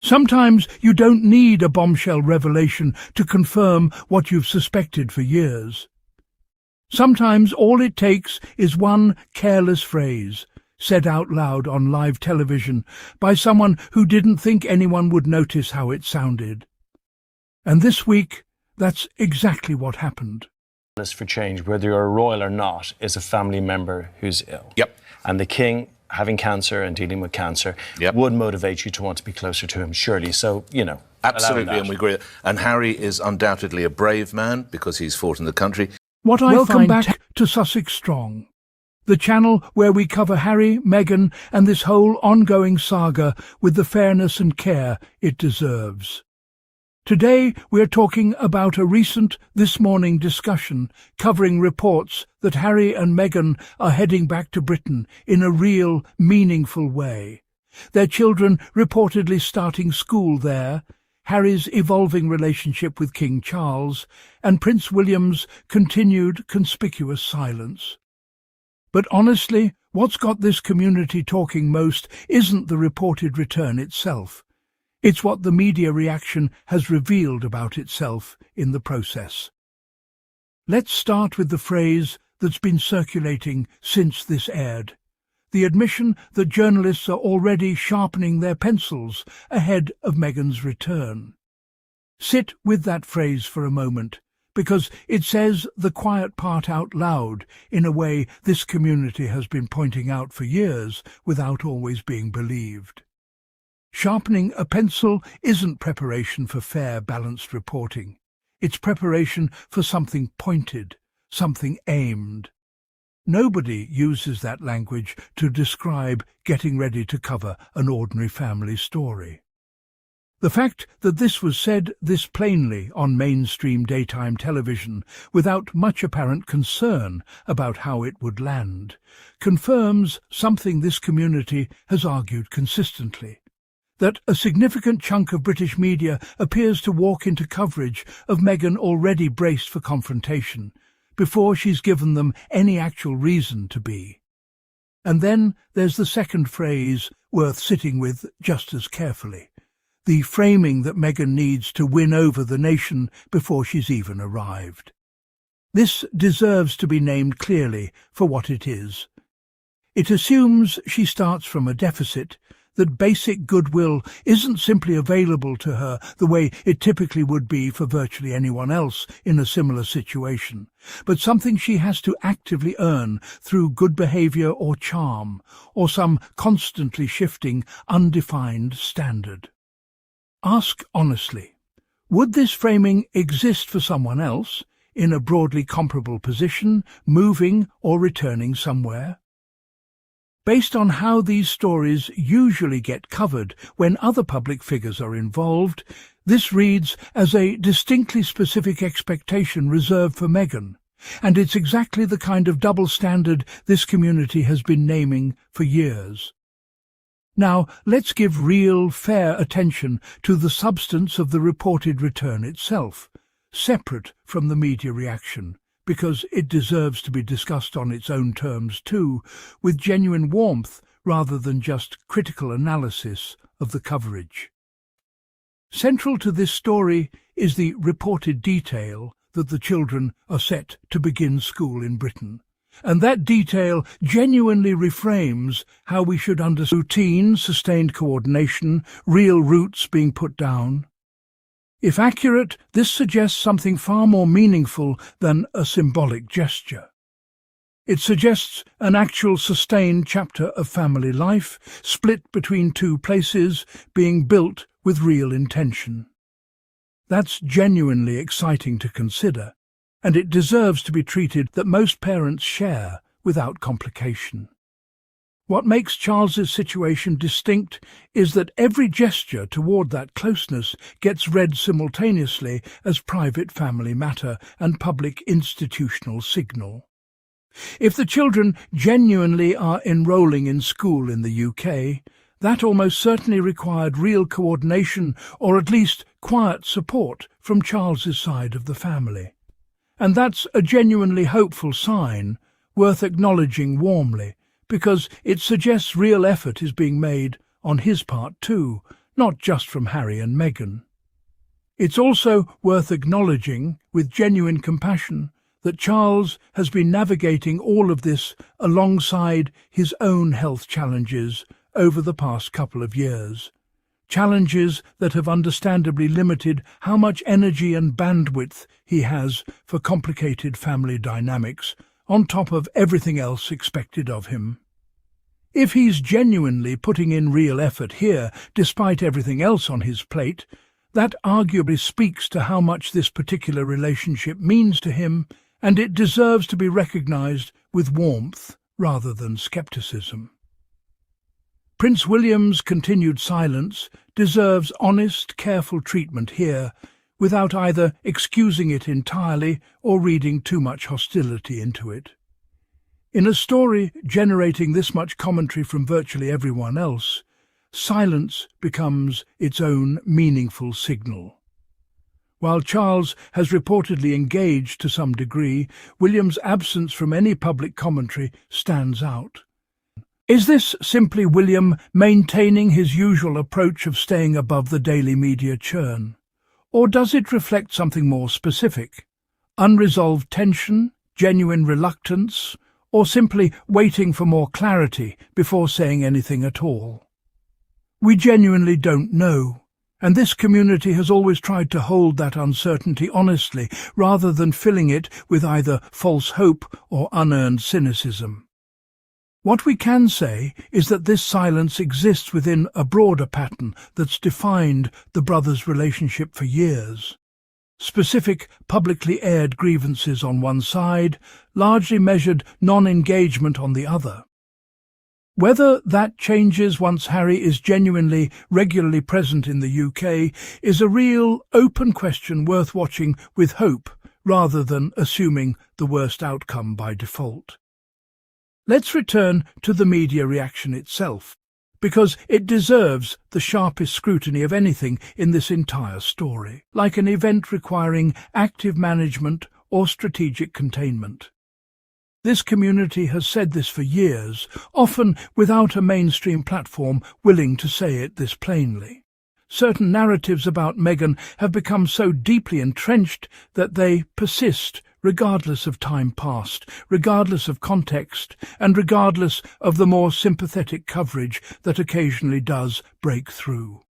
Sometimes you don't need a bombshell revelation to confirm what you've suspected for years. Sometimes all it takes is one careless phrase, said out loud on live television by someone who didn't think anyone would notice how it sounded. And this week, that's exactly what happened. For change, whether you're a royal or not, is a family member who's ill. Yep. And the king, having cancer and dealing with cancer, would motivate you to want to be closer to him, surely. So, Absolutely, and we agree. And Harry is undoubtedly a brave man because he's fought in the country. Welcome back to Sussex Strong, the channel where we cover Harry, Meghan and this whole ongoing saga with the fairness and care it deserves. Today we're talking about a recent This Morning discussion covering reports that Harry and Meghan are heading back to Britain in a real, meaningful way. Their children reportedly starting school there, Harry's evolving relationship with King Charles, and Prince William's continued conspicuous silence. But honestly, what's got this community talking most isn't the reported return itself. It's what the media reaction has revealed about itself in the process. Let's start with the phrase that's been circulating since this aired. The admission that journalists are already sharpening their pencils ahead of Meghan's return. Sit with that phrase for a moment, because it says the quiet part out loud in a way this community has been pointing out for years without always being believed. Sharpening a pencil isn't preparation for fair, balanced reporting. It's preparation for something pointed, something aimed. Nobody uses that language to describe getting ready to cover an ordinary family story. The fact that this was said this plainly on mainstream daytime television without much apparent concern about how it would land confirms something this community has argued consistently, that a significant chunk of British media appears to walk into coverage of Meghan already braced for confrontation, before she's given them any actual reason to be. And then there's the second phrase worth sitting with just as carefully, the framing that Meghan needs to win over the nation before she's even arrived. This deserves to be named clearly for what it is. It assumes she starts from a deficit, that basic goodwill isn't simply available to her the way it typically would be for virtually anyone else in a similar situation, but something she has to actively earn through good behaviour or charm, or some constantly shifting, undefined standard. Ask honestly, would this framing exist for someone else, in a broadly comparable position, moving or returning somewhere? Based on how these stories usually get covered when other public figures are involved, this reads as a distinctly specific expectation reserved for Meghan, and it's exactly the kind of double standard this community has been naming for years. Now, let's give real, fair attention to the substance of the reported return itself, separate from the media reaction, because it deserves to be discussed on its own terms too, with genuine warmth rather than just critical analysis of the coverage. Central to this story is the reported detail that the children are set to begin school in Britain, and that detail genuinely reframes how we should understand routine, sustained coordination, real roots being put down. If accurate, this suggests something far more meaningful than a symbolic gesture. It suggests an actual sustained chapter of family life, split between two places, being built with real intention. That's genuinely exciting to consider, and it deserves to be treated that most parents share without complication. What makes Charles's situation distinct is that every gesture toward that closeness gets read simultaneously as private family matter and public institutional signal. If the children genuinely are enrolling in school in the UK, that almost certainly required real coordination or at least quiet support from Charles's side of the family. And that's a genuinely hopeful sign, worth acknowledging warmly, because it suggests real effort is being made on his part too, not just from Harry and Meghan. It's also worth acknowledging, with genuine compassion, that Charles has been navigating all of this alongside his own health challenges over the past couple of years. Challenges that have understandably limited how much energy and bandwidth he has for complicated family dynamics, on top of everything else expected of him. If he's genuinely putting in real effort here, despite everything else on his plate, that arguably speaks to how much this particular relationship means to him, and it deserves to be recognized with warmth rather than skepticism. Prince William's continued silence deserves honest, careful treatment here, without either excusing it entirely or reading too much hostility into it. In a story generating this much commentary from virtually everyone else, silence becomes its own meaningful signal. While Charles has reportedly engaged to some degree, William's absence from any public commentary stands out. Is this simply William maintaining his usual approach of staying above the daily media churn? Or does it reflect something more specific? Unresolved tension, genuine reluctance, or simply waiting for more clarity before saying anything at all? We genuinely don't know, and this community has always tried to hold that uncertainty honestly, rather than filling it with either false hope or unearned cynicism. What we can say is that this silence exists within a broader pattern that's defined the brothers' relationship for years. Specific, publicly aired grievances on one side, largely measured non-engagement on the other. Whether that changes once Harry is genuinely, regularly present in the UK is a real, open question worth watching with hope, rather than assuming the worst outcome by default. Let's return to the media reaction itself, because it deserves the sharpest scrutiny of anything in this entire story, like an event requiring active management or strategic containment. This community has said this for years, often without a mainstream platform willing to say it this plainly. Certain narratives about Meghan have become so deeply entrenched that they persist regardless of time past, regardless of context, and regardless of the more sympathetic coverage that occasionally does break through.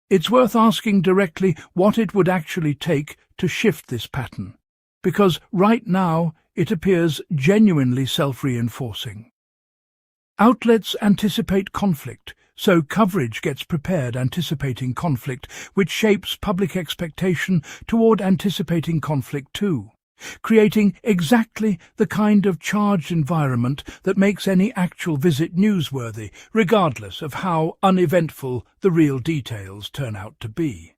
It's worth asking directly what it would actually take to shift this pattern, because right now it appears genuinely self-reinforcing. Outlets anticipate conflict, so coverage gets prepared anticipating conflict, which shapes public expectation toward anticipating conflict too, creating exactly the kind of charged environment that makes any actual visit newsworthy, regardless of how uneventful the real details turn out to be.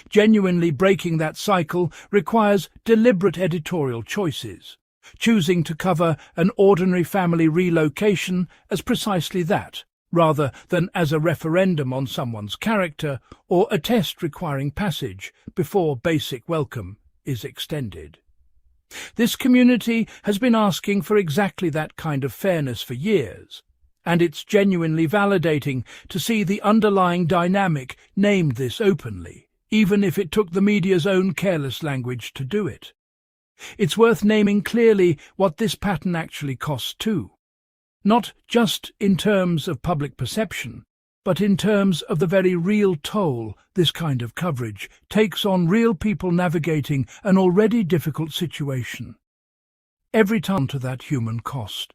Genuinely breaking that cycle requires deliberate editorial choices, choosing to cover an ordinary family relocation as precisely that, rather than as a referendum on someone's character or a test requiring passage before basic welcome is extended. This community has been asking for exactly that kind of fairness for years, and it's genuinely validating to see the underlying dynamic named this openly, even if it took the media's own careless language to do it. It's worth naming clearly what this pattern actually costs too, not just in terms of public perception, but in terms of the very real toll this kind of coverage takes on real people navigating an already difficult situation. Every time to that human cost,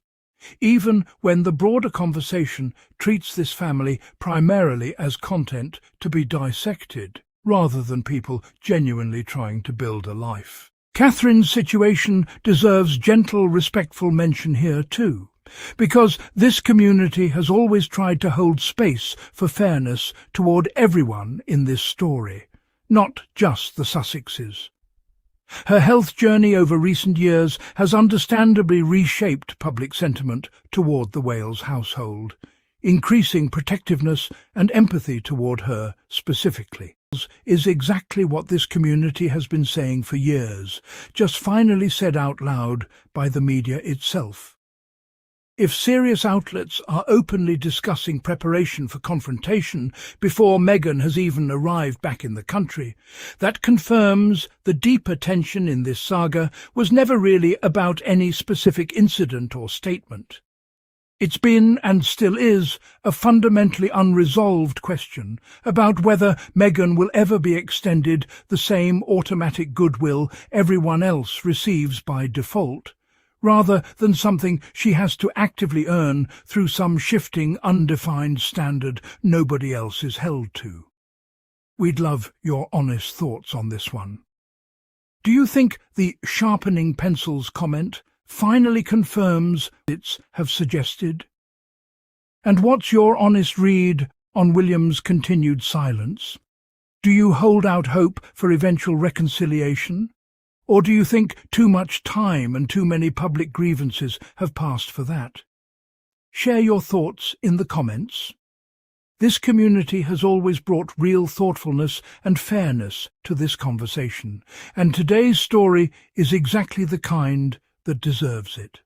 even when the broader conversation treats this family primarily as content to be dissected, rather than people genuinely trying to build a life. Catherine's situation deserves gentle, respectful mention here too, because this community has always tried to hold space for fairness toward everyone in this story, not just the Sussexes. Her health journey over recent years has understandably reshaped public sentiment toward the Wales household, increasing protectiveness and empathy toward her specifically. Is exactly what this community has been saying for years, just finally said out loud by the media itself. if serious outlets are openly discussing preparation for confrontation before Meghan has even arrived back in the country, that confirms the deeper tension in this saga was never really about any specific incident or statement. It's been, and still is, a fundamentally unresolved question about whether Meghan will ever be extended the same automatic goodwill everyone else receives by default, rather than something she has to actively earn through some shifting, undefined standard nobody else is held to. We'd love your honest thoughts on this one. Do you think the sharpening pencils comment finally confirms it's have suggested? And what's your honest read on William's continued silence? Do you hold out hope for eventual reconciliation? Or do you think too much time and too many public grievances have passed for that? Share your thoughts in the comments. This community has always brought real thoughtfulness and fairness to this conversation, and today's story is exactly the kind that deserves it.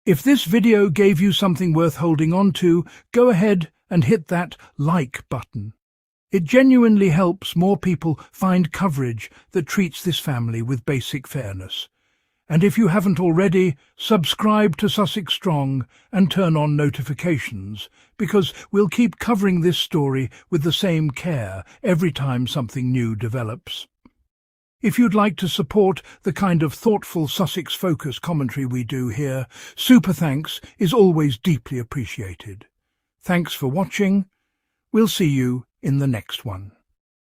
If this video gave you something worth holding on to, go ahead and hit that like button. It genuinely helps more people find coverage that treats this family with basic fairness. And if you haven't already, subscribe to Sussex Strong and turn on notifications, because we'll keep covering this story with the same care every time something new develops. If you'd like to support the kind of thoughtful Sussex-focused commentary we do here, super thanks is always deeply appreciated. Thanks for watching. We'll see you in the next one.